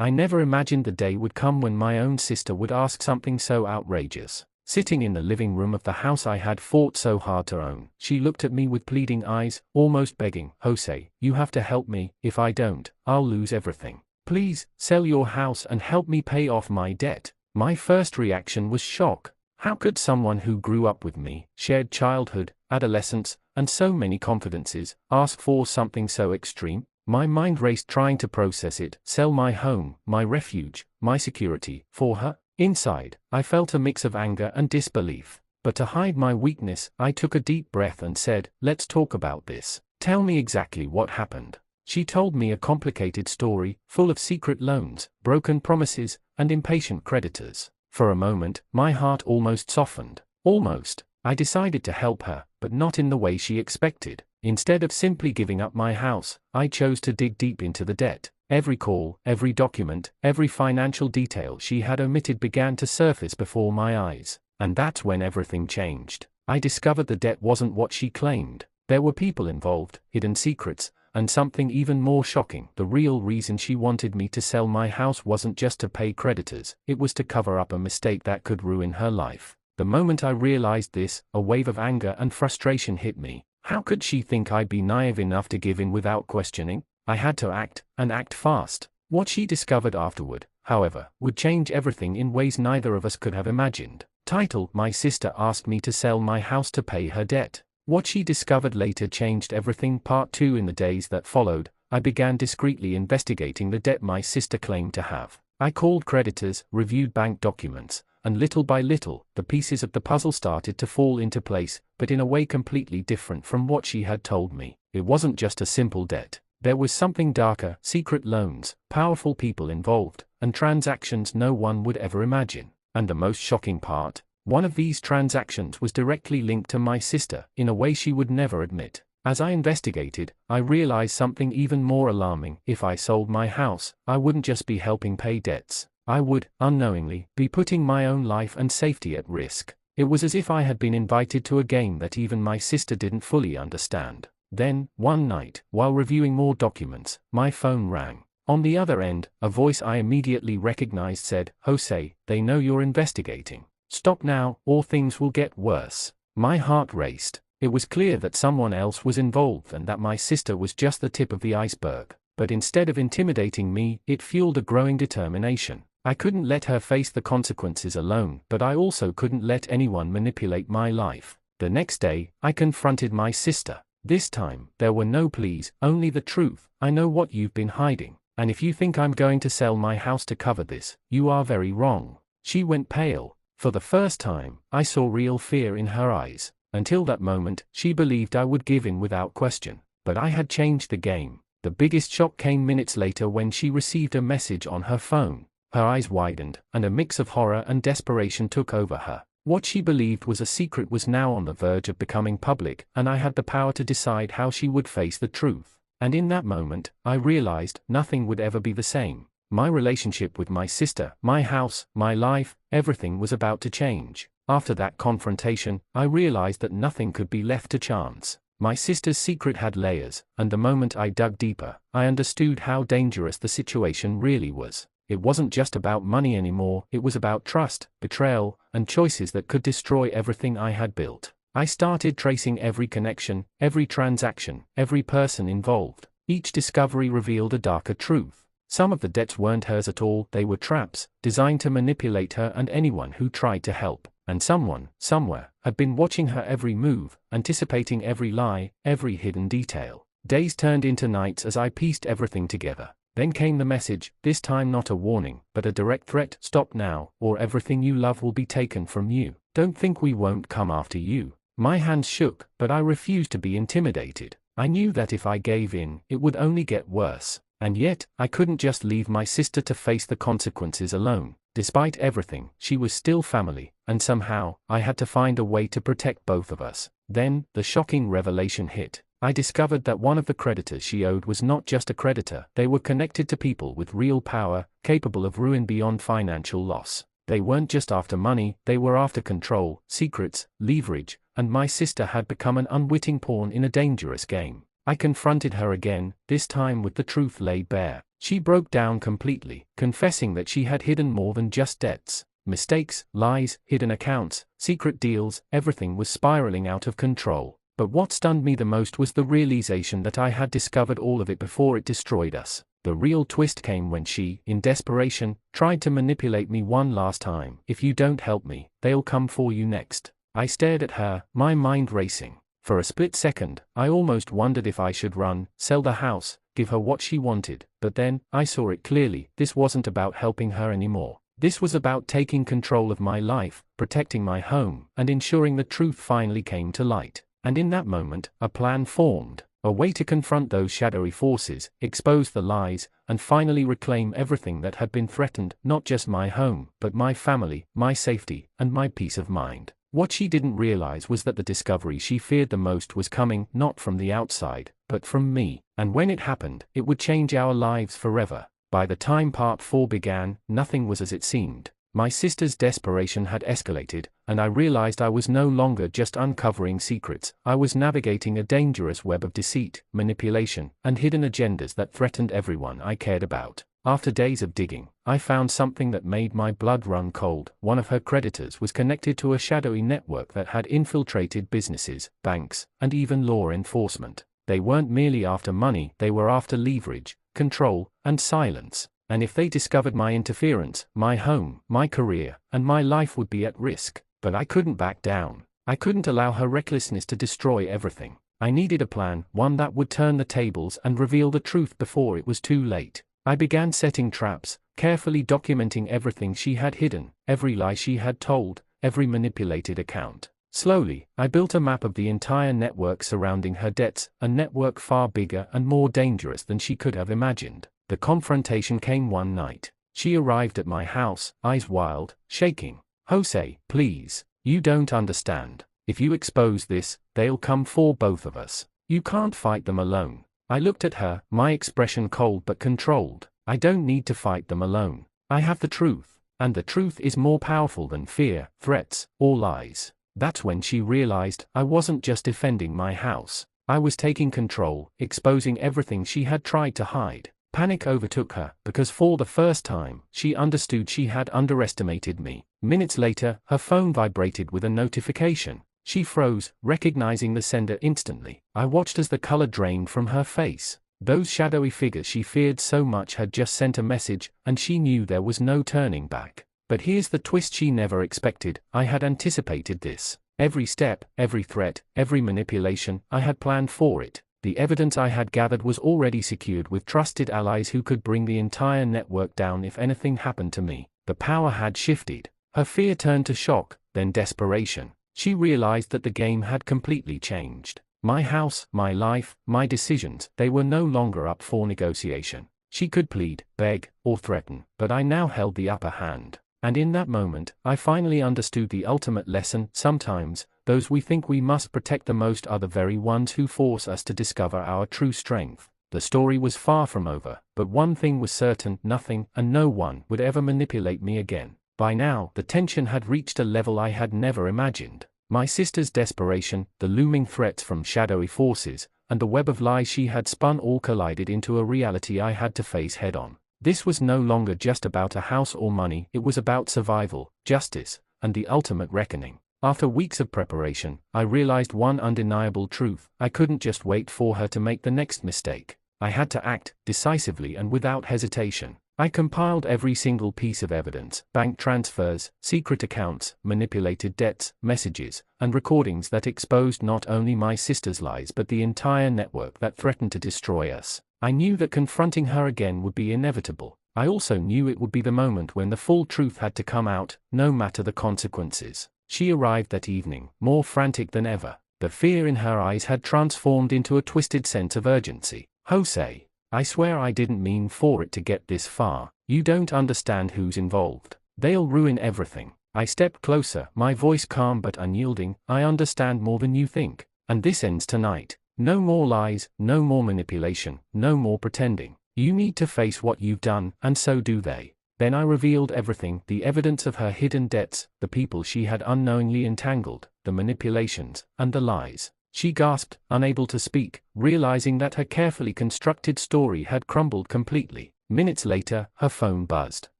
I never imagined the day would come when my own sister would ask something so outrageous. Sitting in the living room of the house I had fought so hard to own, she looked at me with pleading eyes, almost begging, "Jose, you have to help me. If I don't, I'll lose everything. Please, sell your house and help me pay off my debt." My first reaction was shock. How could someone who grew up with me, shared childhood, adolescence, and so many confidences, ask for something so extreme? My mind raced trying to process it. Sell my home, my refuge, my security, for her? Inside, I felt a mix of anger and disbelief. But to hide my weakness, I took a deep breath and said, "Let's talk about this. Tell me exactly what happened." She told me a complicated story, full of secret loans, broken promises, and impatient creditors. For a moment, my heart almost softened. Almost. I decided to help her, but not in the way she expected. Instead of simply giving up my house, I chose to dig deep into the debt. Every call, every document, every financial detail she had omitted began to surface before my eyes. And that's when everything changed. I discovered the debt wasn't what she claimed. There were people involved, hidden secrets, and something even more shocking. The real reason she wanted me to sell my house wasn't just to pay creditors, it was to cover up a mistake that could ruin her life. The moment I realized this, a wave of anger and frustration hit me. How could she think I'd be naive enough to give in without questioning? I had to act, and act fast. What she discovered afterward, however, would change everything in ways neither of us could have imagined. Title: My sister asked me to sell my house to pay her debt. What she discovered later changed everything. Part 2. In the days that followed, I began discreetly investigating the debt my sister claimed to have. I called creditors, reviewed bank documents, and little by little, the pieces of the puzzle started to fall into place, but in a way completely different from what she had told me. It wasn't just a simple debt. There was something darker: secret loans, powerful people involved, and transactions no one would ever imagine. And the most shocking part, one of these transactions was directly linked to my sister, in a way she would never admit. As I investigated, I realized something even more alarming. If I sold my house, I wouldn't just be helping pay debts. I would, unknowingly, be putting my own life and safety at risk. It was as if I had been invited to a game that even my sister didn't fully understand. Then, one night, while reviewing more documents, my phone rang. On the other end, a voice I immediately recognized said, "Jose, they know you're investigating. Stop now, or things will get worse." My heart raced. It was clear that someone else was involved and that my sister was just the tip of the iceberg. But instead of intimidating me, it fueled a growing determination. I couldn't let her face the consequences alone, but I also couldn't let anyone manipulate my life. The next day, I confronted my sister. This time, there were no pleas, only the truth. "I know what you've been hiding, and if you think I'm going to sell my house to cover this, you are very wrong." She went pale. For the first time, I saw real fear in her eyes. Until that moment, she believed I would give in without question. But I had changed the game. The biggest shock came minutes later when she received a message on her phone. Her eyes widened, and a mix of horror and desperation took over her. What she believed was a secret was now on the verge of becoming public, and I had the power to decide how she would face the truth. And in that moment, I realized nothing would ever be the same. My relationship with my sister, my house, my life, everything was about to change. After that confrontation, I realized that nothing could be left to chance. My sister's secret had layers, and the moment I dug deeper, I understood how dangerous the situation really was. It wasn't just about money anymore, it was about trust, betrayal, and choices that could destroy everything I had built. I started tracing every connection, every transaction, every person involved. Each discovery revealed a darker truth. Some of the debts weren't hers at all, they were traps, designed to manipulate her and anyone who tried to help. And someone, somewhere, had been watching her every move, anticipating every lie, every hidden detail. Days turned into nights as I pieced everything together. Then came the message, this time not a warning, but a direct threat: "Stop now, or everything you love will be taken from you. Don't think we won't come after you." My hands shook, but I refused to be intimidated. I knew that if I gave in, it would only get worse. And yet, I couldn't just leave my sister to face the consequences alone. Despite everything, she was still family, and somehow, I had to find a way to protect both of us. Then, the shocking revelation hit. I discovered that one of the creditors she owed was not just a creditor, they were connected to people with real power, capable of ruin beyond financial loss. They weren't just after money, they were after control, secrets, leverage, and my sister had become an unwitting pawn in a dangerous game. I confronted her again, this time with the truth laid bare. She broke down completely, confessing that she had hidden more than just debts. Mistakes, lies, hidden accounts, secret deals, everything was spiraling out of control. But what stunned me the most was the realization that I had discovered all of it before it destroyed us. The real twist came when she, in desperation, tried to manipulate me one last time. "If you don't help me, they'll come for you next." I stared at her, my mind racing. For a split second, I almost wondered if I should run, sell the house, give her what she wanted, but then, I saw it clearly. This wasn't about helping her anymore. This was about taking control of my life, protecting my home, and ensuring the truth finally came to light. And in that moment, a plan formed. A way to confront those shadowy forces, expose the lies, and finally reclaim everything that had been threatened, not just my home, but my family, my safety, and my peace of mind. What she didn't realize was that the discovery she feared the most was coming not from the outside, but from me. And when it happened, it would change our lives forever. By the time part 4 began, nothing was as it seemed. My sister's desperation had escalated, and I realized I was no longer just uncovering secrets. I was navigating a dangerous web of deceit, manipulation, and hidden agendas that threatened everyone I cared about. After days of digging, I found something that made my blood run cold. One of her creditors was connected to a shadowy network that had infiltrated businesses, banks, and even law enforcement. They weren't merely after money, they were after leverage, control, and silence. And if they discovered my interference, my home, my career, and my life would be at risk. But I couldn't back down. I couldn't allow her recklessness to destroy everything. I needed a plan, one that would turn the tables and reveal the truth before it was too late. I began setting traps, carefully documenting everything she had hidden, every lie she had told, every manipulated account. Slowly, I built a map of the entire network surrounding her debts, a network far bigger and more dangerous than she could have imagined. The confrontation came one night. She arrived at my house, eyes wild, shaking. "Jose, please, you don't understand. If you expose this, they'll come for both of us. You can't fight them alone." I looked at her, my expression cold but controlled. "I don't need to fight them alone. I have the truth, and the truth is more powerful than fear, threats, or lies." That's when she realized I wasn't just defending my house. I was taking control, exposing everything she had tried to hide. Panic overtook her, because for the first time, she understood she had underestimated me. Minutes later, her phone vibrated with a notification. She froze, recognizing the sender instantly. I watched as the color drained from her face. Those shadowy figures she feared so much had just sent a message, and she knew there was no turning back. But here's the twist she never expected. I had anticipated this. Every step, every threat, every manipulation, I had planned for it. The evidence I had gathered was already secured with trusted allies who could bring the entire network down if anything happened to me. The power had shifted. Her fear turned to shock, then desperation. She realized that the game had completely changed. My house, my life, my decisions, they were no longer up for negotiation. She could plead, beg, or threaten, but I now held the upper hand. And in that moment, I finally understood the ultimate lesson. Sometimes, those we think we must protect the most are the very ones who force us to discover our true strength. The story was far from over, but one thing was certain: nothing, and no one, would ever manipulate me again. By now, the tension had reached a level I had never imagined. My sister's desperation, the looming threats from shadowy forces, and the web of lies she had spun all collided into a reality I had to face head-on. This was no longer just about a house or money, it was about survival, justice, and the ultimate reckoning. After weeks of preparation, I realized one undeniable truth: I couldn't just wait for her to make the next mistake. I had to act, decisively and without hesitation. I compiled every single piece of evidence: bank transfers, secret accounts, manipulated debts, messages, and recordings that exposed not only my sister's lies but the entire network that threatened to destroy us. I knew that confronting her again would be inevitable. I also knew it would be the moment when the full truth had to come out, no matter the consequences. She arrived that evening, more frantic than ever. The fear in her eyes had transformed into a twisted sense of urgency. "Jose, I swear I didn't mean for it to get this far. You don't understand who's involved. They'll ruin everything." I stepped closer, my voice calm but unyielding. "I understand more than you think. And this ends tonight. No more lies, no more manipulation, no more pretending. You need to face what you've done, and so do they." Then I revealed everything: the evidence of her hidden debts, the people she had unknowingly entangled, the manipulations, and the lies. she gasped, unable to speak, realizing that her carefully constructed story had crumbled completely. Minutes later, her phone buzzed.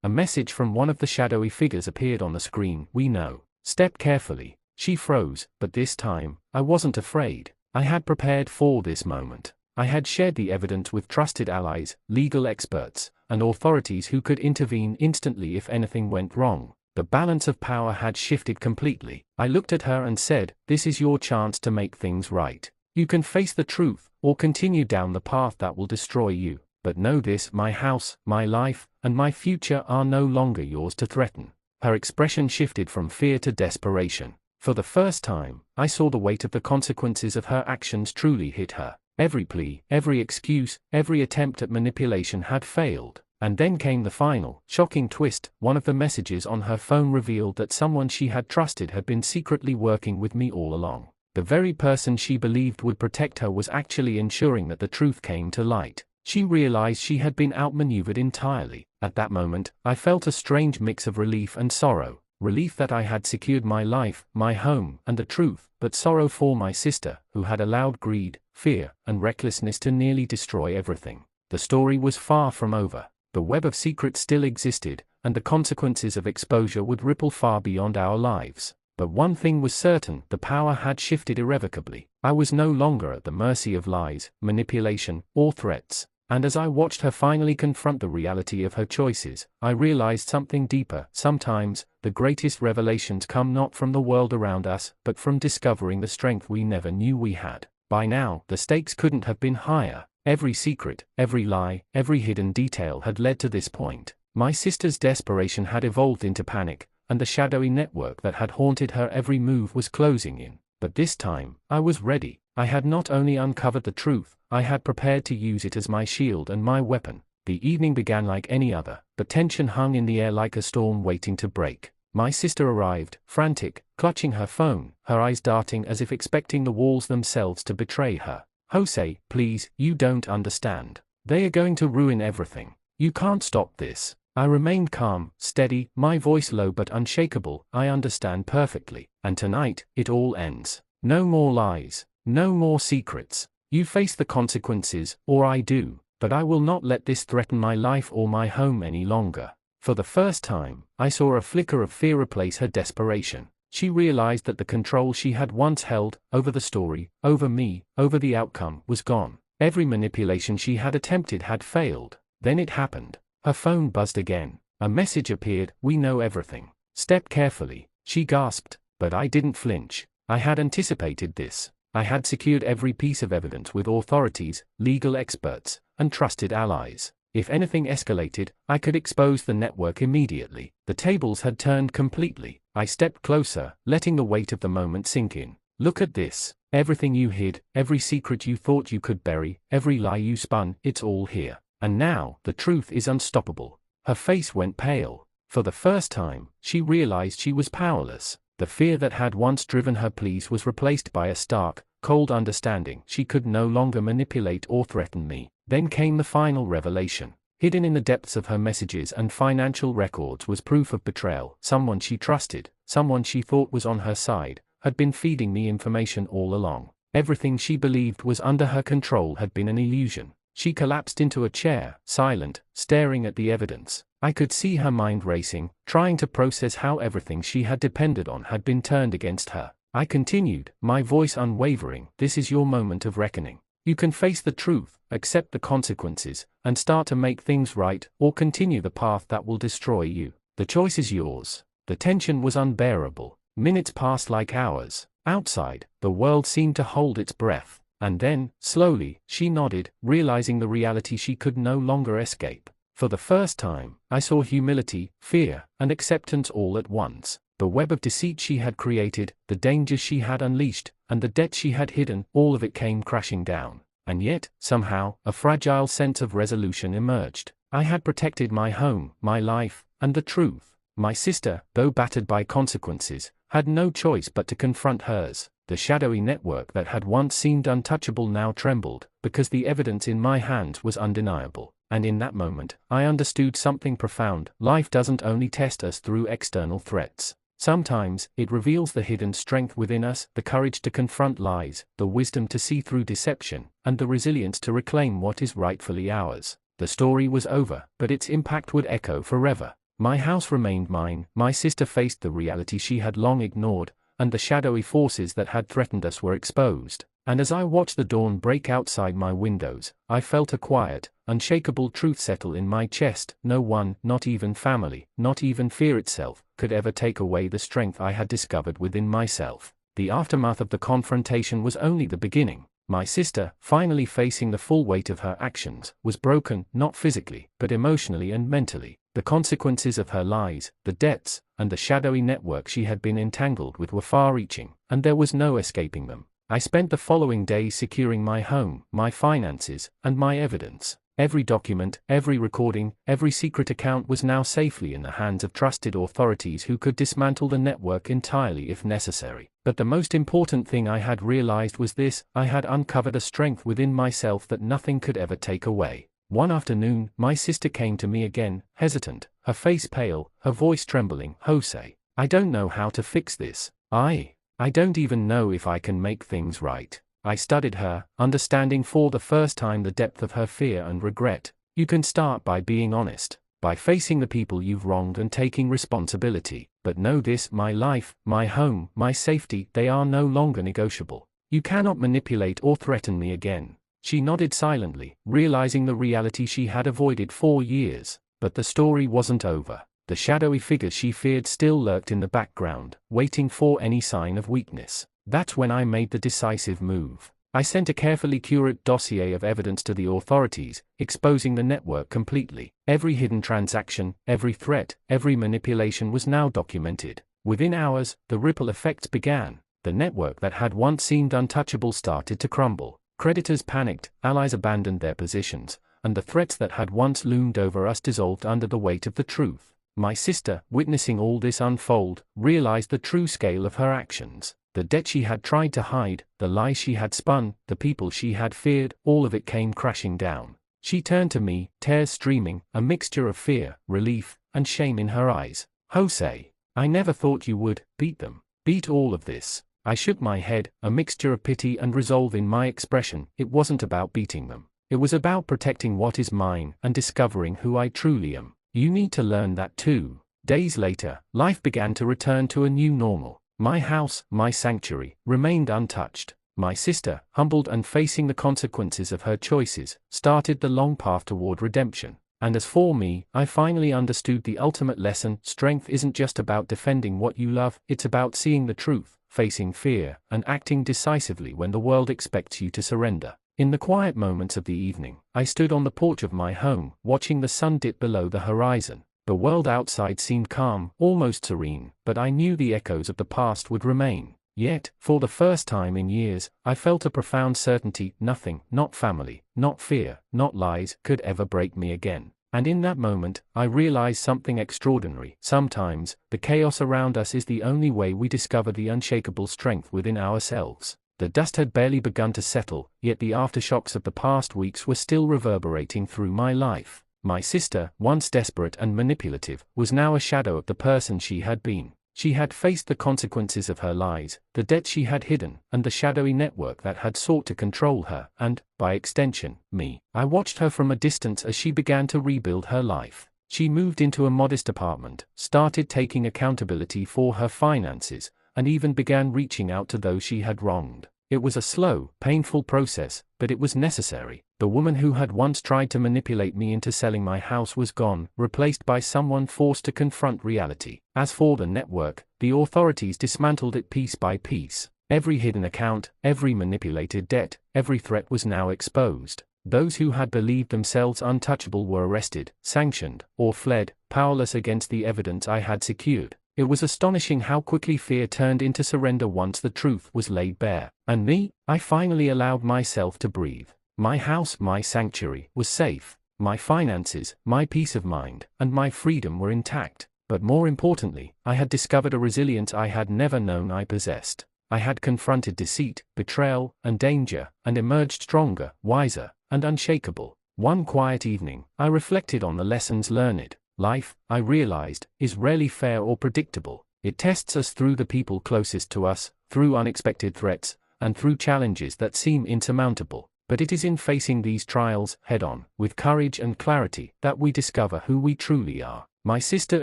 A message from one of the shadowy figures appeared on the screen. "We know. Step carefully." She froze, but this time, I wasn't afraid. I had prepared for this moment. I had shared the evidence with trusted allies, legal experts, and authorities who could intervene instantly if anything went wrong. The balance of power had shifted completely. I looked at her and said, "This is your chance to make things right. You can face the truth, or continue down the path that will destroy you. But know this, my house, my life, and my future are no longer yours to threaten." Her expression shifted from fear to desperation. For the first time, I saw the weight of the consequences of her actions truly hit her. Every plea, every excuse, every attempt at manipulation had failed. And then came the final, shocking twist. One of the messages on her phone revealed that someone she had trusted had been secretly working with me all along. The very person she believed would protect her was actually ensuring that the truth came to light. She realized she had been outmaneuvered entirely. At that moment, I felt a strange mix of relief and sorrow. Relief that I had secured my life, my home, and the truth, but sorrow for my sister, who had allowed greed, fear, and recklessness to nearly destroy everything. The story was far from over. The web of secrets still existed, and the consequences of exposure would ripple far beyond our lives. But one thing was certain, the power had shifted irrevocably. I was no longer at the mercy of lies, manipulation, or threats. And as I watched her finally confront the reality of her choices, I realized something deeper. Sometimes, the greatest revelations come not from the world around us, but from discovering the strength we never knew we had. By now, the stakes couldn't have been higher. Every secret, every lie, every hidden detail had led to this point. My sister's desperation had evolved into panic, and the shadowy network that had haunted her every move was closing in. But this time, I was ready. I had not only uncovered the truth, I had prepared to use it as my shield and my weapon. The evening began like any other, but tension hung in the air like a storm waiting to break. My sister arrived, frantic, clutching her phone, her eyes darting as if expecting the walls themselves to betray her. "Jose, please, you don't understand. They are going to ruin everything. You can't stop this." I remained calm, steady, my voice low but unshakable. "I understand perfectly. And tonight, it all ends. No more lies. No more secrets. You face the consequences, or I do. But I will not let this threaten my life or my home any longer." For the first time, I saw a flicker of fear replace her desperation. She realized that the control she had once held, over the story, over me, over the outcome, was gone. Every manipulation she had attempted had failed. Then it happened. Her phone buzzed again. A message appeared, "We know everything. Step carefully." She gasped, but I didn't flinch. I had anticipated this. I had secured every piece of evidence with authorities, legal experts, and trusted allies. If anything escalated, I could expose the network immediately. The tables had turned completely. I stepped closer, letting the weight of the moment sink in. "Look at this. Everything you hid, every secret you thought you could bury, every lie you spun, it's all here. And now, the truth is unstoppable." Her face went pale. For the first time, she realized she was powerless. The fear that had once driven her pleas was replaced by a stark, cold understanding. She could no longer manipulate or threaten me. Then came the final revelation. Hidden in the depths of her messages and financial records was proof of betrayal. Someone she trusted, someone she thought was on her side, had been feeding me information all along. Everything she believed was under her control had been an illusion. She collapsed into a chair, silent, staring at the evidence. I could see her mind racing, trying to process how everything she had depended on had been turned against her. I continued, my voice unwavering, "This is your moment of reckoning. You can face the truth, accept the consequences, and start to make things right, or continue the path that will destroy you. The choice is yours." The tension was unbearable. Minutes passed like hours. Outside, the world seemed to hold its breath. And then, slowly, she nodded, realizing the reality she could no longer escape. For the first time, I saw humility, fear, and acceptance all at once. The web of deceit she had created, the dangers she had unleashed, and the debt she had hidden, all of it came crashing down. And yet, somehow, a fragile sense of resolution emerged. I had protected my home, my life, and the truth. My sister, though battered by consequences, had no choice but to confront hers. The shadowy network that had once seemed untouchable now trembled, because the evidence in my hands was undeniable. And in that moment, I understood something profound. Life doesn't only test us through external threats. Sometimes, it reveals the hidden strength within us, the courage to confront lies, the wisdom to see through deception, and the resilience to reclaim what is rightfully ours. The story was over, but its impact would echo forever. My house remained mine, my sister faced the reality she had long ignored, and the shadowy forces that had threatened us were exposed. And as I watched the dawn break outside my windows, I felt a quiet, unshakable truth settle in my chest. No one, not even family, not even fear itself, could ever take away the strength I had discovered within myself. The aftermath of the confrontation was only the beginning. My sister, finally facing the full weight of her actions, was broken, not physically, but emotionally and mentally. The consequences of her lies, the debts, and the shadowy network she had been entangled with were far-reaching, and there was no escaping them. I spent the following days securing my home, my finances, and my evidence. Every document, every recording, every secret account was now safely in the hands of trusted authorities who could dismantle the network entirely if necessary. But the most important thing I had realized was this: I had uncovered a strength within myself that nothing could ever take away. One afternoon, my sister came to me again, hesitant, her face pale, her voice trembling. "Jose, I don't know how to fix this. I don't even know if I can make things right." I studied her, understanding for the first time the depth of her fear and regret. "You can start by being honest, by facing the people you've wronged and taking responsibility. But know this: my life, my home, my safety, they are no longer negotiable. You cannot manipulate or threaten me again." She nodded silently, realizing the reality she had avoided for years. But the story wasn't over. The shadowy figures she feared still lurked in the background, waiting for any sign of weakness. That's when I made the decisive move. I sent a carefully curated dossier of evidence to the authorities, exposing the network completely. Every hidden transaction, every threat, every manipulation was now documented. Within hours, the ripple effects began. The network that had once seemed untouchable started to crumble. Creditors panicked, allies abandoned their positions, and the threats that had once loomed over us dissolved under the weight of the truth. My sister, witnessing all this unfold, realized the true scale of her actions. The debt she had tried to hide, the lies she had spun, the people she had feared, all of it came crashing down. She turned to me, tears streaming, a mixture of fear, relief, and shame in her eyes. "Jose, I never thought you would beat them. Beat all of this." I shook my head, a mixture of pity and resolve in my expression. It wasn't about beating them. It was about protecting what is mine and discovering who I truly am. "You need to learn that too." Days later, life began to return to a new normal. My house, my sanctuary, remained untouched. My sister, humbled and facing the consequences of her choices, started the long path toward redemption. And as for me, I finally understood the ultimate lesson: strength isn't just about defending what you love, it's about seeing the truth, facing fear, and acting decisively when the world expects you to surrender. In the quiet moments of the evening, I stood on the porch of my home, watching the sun dip below the horizon. The world outside seemed calm, almost serene, but I knew the echoes of the past would remain. Yet, for the first time in years, I felt a profound certainty: nothing, not family, not fear, not lies, could ever break me again. And in that moment, I realized something extraordinary. Sometimes, the chaos around us is the only way we discover the unshakable strength within ourselves. The dust had barely begun to settle, yet the aftershocks of the past weeks were still reverberating through my life. My sister, once desperate and manipulative, was now a shadow of the person she had been. She had faced the consequences of her lies, the debt she had hidden, and the shadowy network that had sought to control her, and, by extension, me. I watched her from a distance as she began to rebuild her life. She moved into a modest apartment, started taking accountability for her finances, and even began reaching out to those she had wronged. It was a slow, painful process, but it was necessary. The woman who had once tried to manipulate me into selling my house was gone, replaced by someone forced to confront reality. As for the network, the authorities dismantled it piece by piece. Every hidden account, every manipulated debt, every threat was now exposed. Those who had believed themselves untouchable were arrested, sanctioned, or fled, powerless against the evidence I had secured. It was astonishing how quickly fear turned into surrender once the truth was laid bare. And me, I finally allowed myself to breathe. My house, my sanctuary, was safe. My finances, my peace of mind, and my freedom were intact. But more importantly, I had discovered a resilience I had never known I possessed. I had confronted deceit, betrayal, and danger, and emerged stronger, wiser, and unshakable. One quiet evening, I reflected on the lessons learned. Life, I realized, is rarely fair or predictable. It tests us through the people closest to us, through unexpected threats, and through challenges that seem insurmountable. But it is in facing these trials head-on, with courage and clarity, that we discover who we truly are. My sister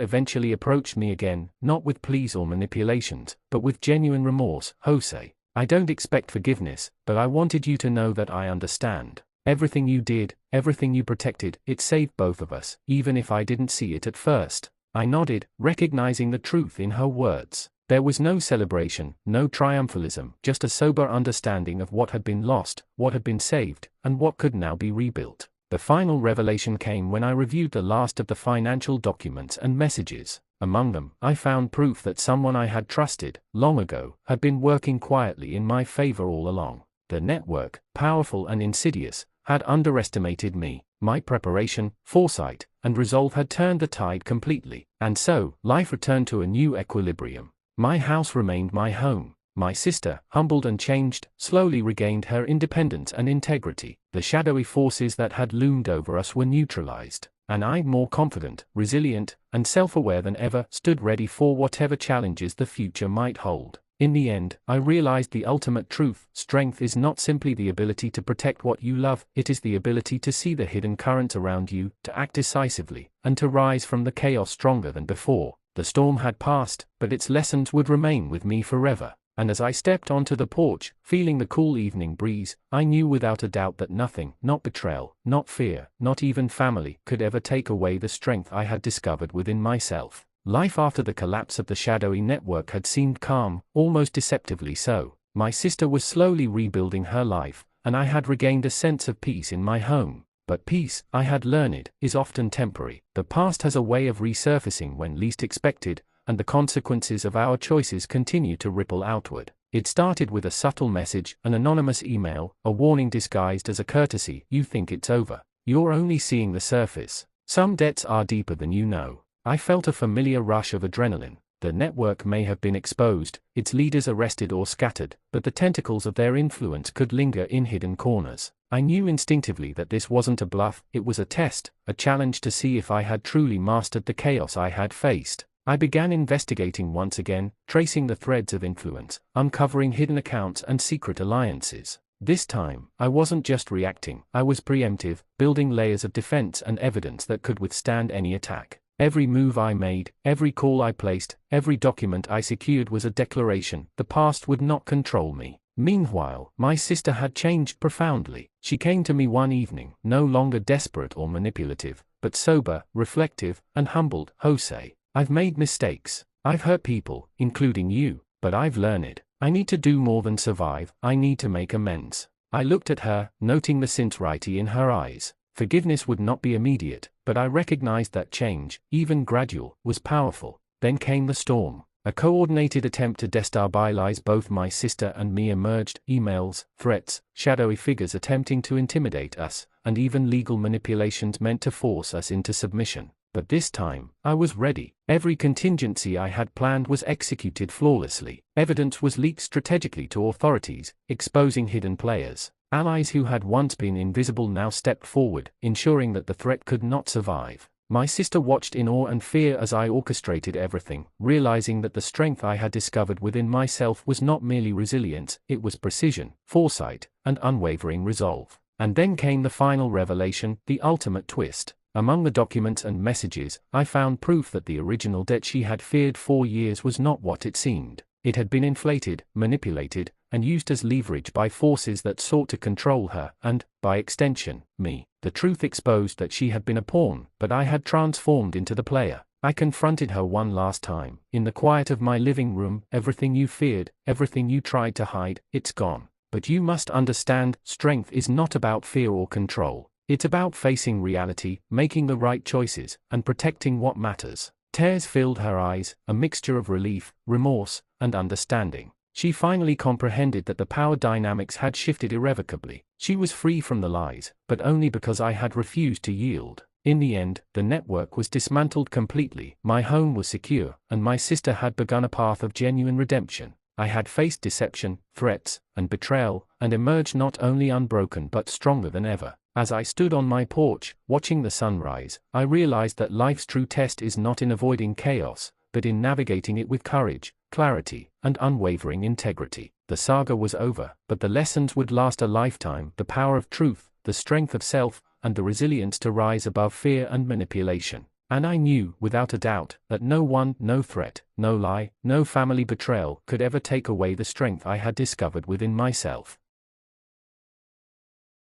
eventually approached me again, not with pleas or manipulations, but with genuine remorse. Jose, I don't expect forgiveness, but I wanted you to know that I understand. Everything you did, everything you protected, it saved both of us, even if I didn't see it at first. I nodded, recognizing the truth in her words. There was no celebration, no triumphalism, just a sober understanding of what had been lost, what had been saved, and what could now be rebuilt. The final revelation came when I reviewed the last of the financial documents and messages. Among them, I found proof that someone I had trusted, long ago, had been working quietly in my favor all along. The network, powerful and insidious, had underestimated me. My preparation, foresight, and resolve had turned the tide completely. And so, life returned to a new equilibrium. My house remained my home. My sister, humbled and changed, slowly regained her independence and integrity. The shadowy forces that had loomed over us were neutralized. And I, more confident, resilient, and self-aware than ever, stood ready for whatever challenges the future might hold. In the end, I realized the ultimate truth: strength is not simply the ability to protect what you love, it is the ability to see the hidden currents around you, to act decisively, and to rise from the chaos stronger than before. The storm had passed, but its lessons would remain with me forever. And as I stepped onto the porch, feeling the cool evening breeze, I knew without a doubt that nothing, not betrayal, not fear, not even family, could ever take away the strength I had discovered within myself. Life after the collapse of the shadowy network had seemed calm, almost deceptively so. My sister was slowly rebuilding her life, and I had regained a sense of peace in my home. But peace, I had learned, is often temporary. The past has a way of resurfacing when least expected, and the consequences of our choices continue to ripple outward. It started with a subtle message, an anonymous email, a warning disguised as a courtesy. You think it's over. You're only seeing the surface. Some debts are deeper than you know. I felt a familiar rush of adrenaline. The network may have been exposed, its leaders arrested or scattered, but the tentacles of their influence could linger in hidden corners. I knew instinctively that this wasn't a bluff, it was a test, a challenge to see if I had truly mastered the chaos I had faced. I began investigating once again, tracing the threads of influence, uncovering hidden accounts and secret alliances. This time, I wasn't just reacting, I was preemptive, building layers of defense and evidence that could withstand any attack. Every move I made, every call I placed, every document I secured was a declaration: the past would not control me. Meanwhile, my sister had changed profoundly. She came to me one evening, no longer desperate or manipulative, but sober, reflective, and humbled. Jose, I've made mistakes. I've hurt people, including you, but I've learned. I need to do more than survive, I need to make amends. I looked at her, noting the sincerity in her eyes. Forgiveness would not be immediate, but I recognized that change, even gradual, was powerful. Then came the storm. A coordinated attempt to destabilize both my sister and me emerged: emails, threats, shadowy figures attempting to intimidate us, and even legal manipulations meant to force us into submission. But this time, I was ready. Every contingency I had planned was executed flawlessly. Evidence was leaked strategically to authorities, exposing hidden players. Allies who had once been invisible now stepped forward, ensuring that the threat could not survive. My sister watched in awe and fear as I orchestrated everything, realizing that the strength I had discovered within myself was not merely resilience, it was precision, foresight, and unwavering resolve. And then came the final revelation, the ultimate twist. Among the documents and messages, I found proof that the original debt she had feared for years was not what it seemed. It had been inflated, manipulated, and used as leverage by forces that sought to control her and, by extension, me. The truth exposed that she had been a pawn, but I had transformed into the player. I confronted her one last time, in the quiet of my living room. Everything you feared, everything you tried to hide, it's gone. But you must understand, strength is not about fear or control. It's about facing reality, making the right choices, and protecting what matters. Tears filled her eyes, a mixture of relief, remorse, and understanding. She finally comprehended that the power dynamics had shifted irrevocably. She was free from the lies, but only because I had refused to yield. In the end, the network was dismantled completely, my home was secure, and my sister had begun a path of genuine redemption. I had faced deception, threats, and betrayal, and emerged not only unbroken but stronger than ever. As I stood on my porch, watching the sunrise, I realized that life's true test is not in avoiding chaos, but in navigating it with courage, clarity, and unwavering integrity. The saga was over, but the lessons would last a lifetime: the power of truth, the strength of self, and the resilience to rise above fear and manipulation. And I knew, without a doubt, that no one, no threat, no lie, no family betrayal could ever take away the strength I had discovered within myself.